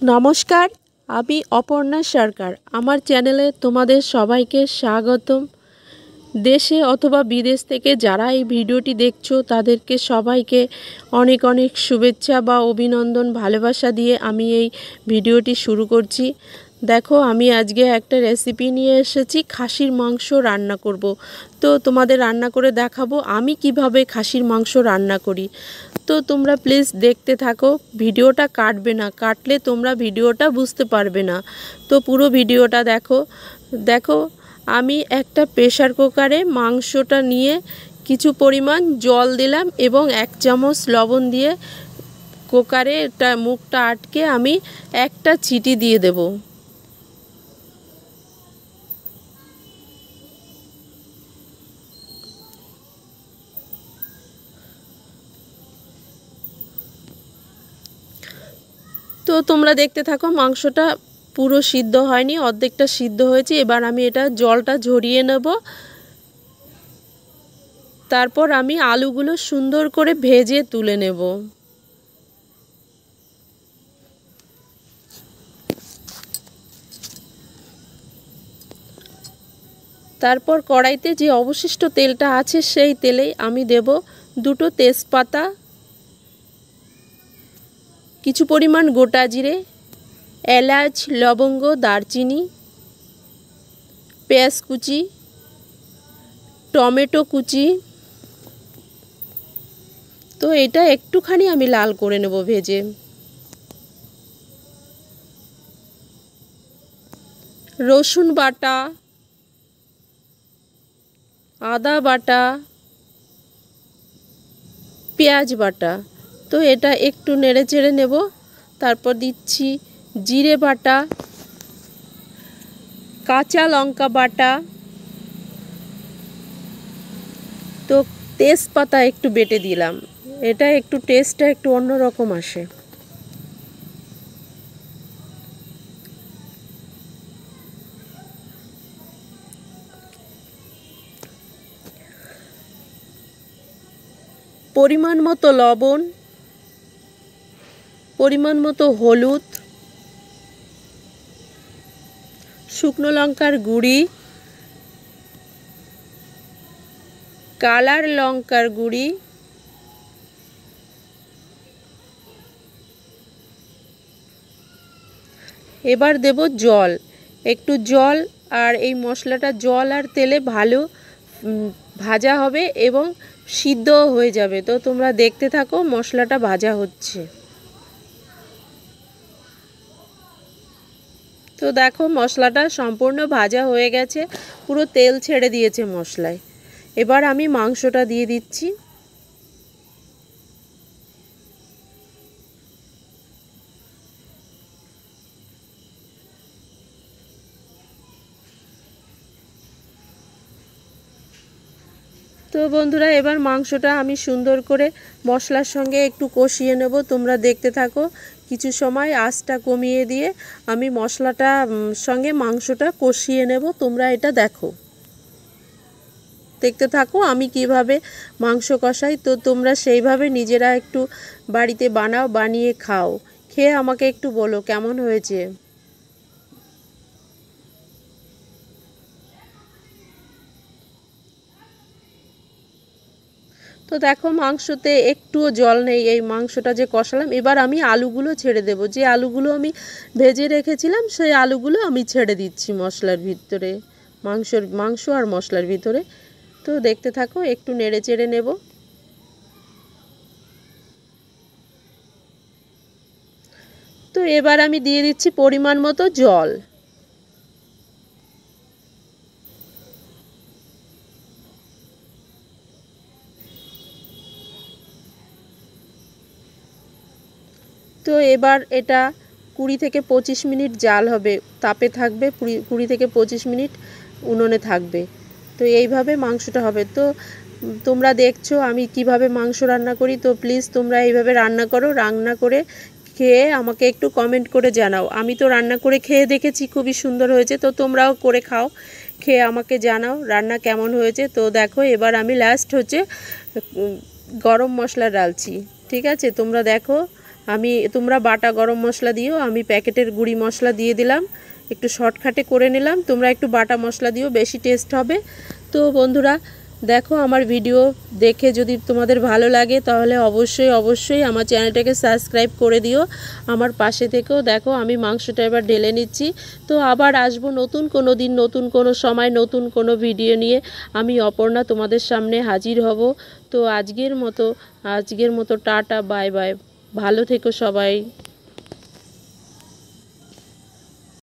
নমস্কার, আমি অপর্ণা সরকার। আমার চ্যানেলে তোমাদের সবাইকে স্বাগতম। দেশে অথবা বিদেশ থেকে যারা এই ভিডিওটি দেখছো তাদেরকে সবাইকে অনেক অনেক শুভেচ্ছা বা অভিনন্দন, ভালোবাসা দিয়ে আমি এই ভিডিওটি শুরু করছি। দেখো, আমি আজকে একটা রেসিপি নিয়ে এসেছি, খাসির মাংস রান্না করব। তো তোমাদের রান্না করে দেখাবো আমি কিভাবে খাসির মাংস রান্না করি। তো তোমরা প্লিজ দেখতে থাকো, ভিডিওটা কাটবে না, কাটলে তোমরা ভিডিওটা বুঝতে পারবে না। তো পুরো ভিডিওটা দেখো। দেখো, আমি একটা প্রেসার কুকারে মাংসটা নিয়ে কিছু পরিমাণ জল দিলাম এবং 1 চামচ লবণ দিয়ে কুকারে এটা মুখটা আটকে আমি একটা চিটি দিয়ে দেব। তো তোমরা দেখতে থাকো, মাংসটা পুরো সিদ্ধ হয়নি, অর্ধেকটা সিদ্ধ হয়েছে। এবার আমি এটা জলটা ঝরিয়ে নেব। তারপর আমি আলুগুলো সুন্দর করে ভেজে তুলে নেব। তারপর কড়াইতে যে অবশিষ্ট তেলটা আছে সেই তেলেই আমি দেব 2টো তেজপাতা, কিছু পরিমাণ গোটা জিরে, এলাচ, লবঙ্গ, দারচিনি, পেঁয়াজ কুচি, টমেটো কুচি। তো এটা একটুখানি আমি লাল করে নেব ভেজে। রসুন বাটা, আদা বাটা, পেঁয়াজ বাটা। তো এটা একটু নেড়ে চেড়ে নেব। তারপর দিচ্ছি জিরে বাটা, কাঁচা লঙ্কা বাটা, তো তেজপাতা একটু বেটে দিলাম, এটা একটু টেস্টটা একটু অন্যরকম আসে। পরিমাণ মতো লবণ, পরিমাণ মতো হলুদ, শুকনো লঙ্কার গুঁড়ি, কালার লঙ্কার গুঁড়ি, এবার দেব জল, একটু জল। আর এই মশলাটা জল আর তেলে ভালো ভাজা হবে এবং সিদ্ধ হয়ে যাবে। তো তোমরা দেখতে থাকো, মশলাটা ভাজা হচ্ছে। তো দেখো, মশলাটা সম্পূর্ণ ভাজা হয়ে গেছে, পুরো তেল ছেড়ে দিয়েছে মশলায়। এবার আমি মাংসটা দিয়ে দিচ্ছি। তো বন্ধুরা, এবার মাংসটা আমি সুন্দর করে মশলার সঙ্গে একটু কষিয়ে নেব। তোমরা দেখতে থাকো, কিছু সময় আঁচটা কমিয়ে দিয়ে আমি মশলাটা সঙ্গে মাংসটা কষিয়ে নেব। তোমরা এটা দেখো, দেখতে থাকো আমি কিভাবে মাংস কষাই। তো তোমরা সেইভাবে নিজেরা একটু বাড়িতে বানাও, বানিয়ে খাও, খেয়ে আমাকে একটু বলো কেমন হয়েছে। তো দেখো, মাংসতে একটুও জল নেই, এই মাংসটা যে কষালাম। এবার আমি আলুগুলো ছেড়ে দেব, যে আলুগুলো আমি ভেজে রেখেছিলাম সেই আলুগুলো আমি ছেড়ে দিচ্ছি মশলার ভিতরে, মাংস আর মশলার ভিতরে। তো দেখতে থাকো, একটু নেড়ে চেড়ে নেব। তো এবার আমি দিয়ে দিচ্ছি পরিমাণ মতো জল। তো এবার এটা 20 থেকে 25 মিনিট জাল হবে, তাপে থাকবে, 20 থেকে 25 মিনিট উনুনে থাকবে। তো এইভাবে মাংসটা হবে। তো তোমরা দেখছো আমি কিভাবে মাংস রান্না করি। তো প্লিজ তোমরা এইভাবে রান্না করো, রান্না করে খেয়ে আমাকে একটু কমেন্ট করে জানাও। আমি তো রান্না করে খেয়ে দেখেছি, খুবই সুন্দর হয়েছে। তো তোমরাও করে খাও, খেয়ে আমাকে জানাও রান্না কেমন হয়েছে। তো দেখো, এবার আমি লাস্ট হচ্ছে গরম মশলা ডালছি। ঠিক আছে, তোমরা দেখো তোমরা বাটা গরম মশলা দিও, আমি প্যাকেটের গুঁড়ি মশলা দিয়ে দিলাম, একটু শর্টকাটে করে নিলাম। তোমরা একটু বাটা মশলা দিও, বেশি টেস্ট হবে। তো বন্ধুরা দেখো, আমার ভিডিও দেখে যদি তোমাদের ভালো লাগে তাহলে অবশ্যই আমার চ্যানেলটাকে সাবস্ক্রাইব করে দিও, আমার পাশে থেকেও। দেখো আমি মাংসটা এবার ঢেলে নিচ্ছি। তো আবার আসবো নতুন কোনো দিন, নতুন কোনো সময়, নতুন কোনো ভিডিও নিয়ে আমি অপর্ণা তোমাদের সামনে হাজির হব। তো আজকের মতো টাটা, বাই বাই, ভালো থেকো সবাই।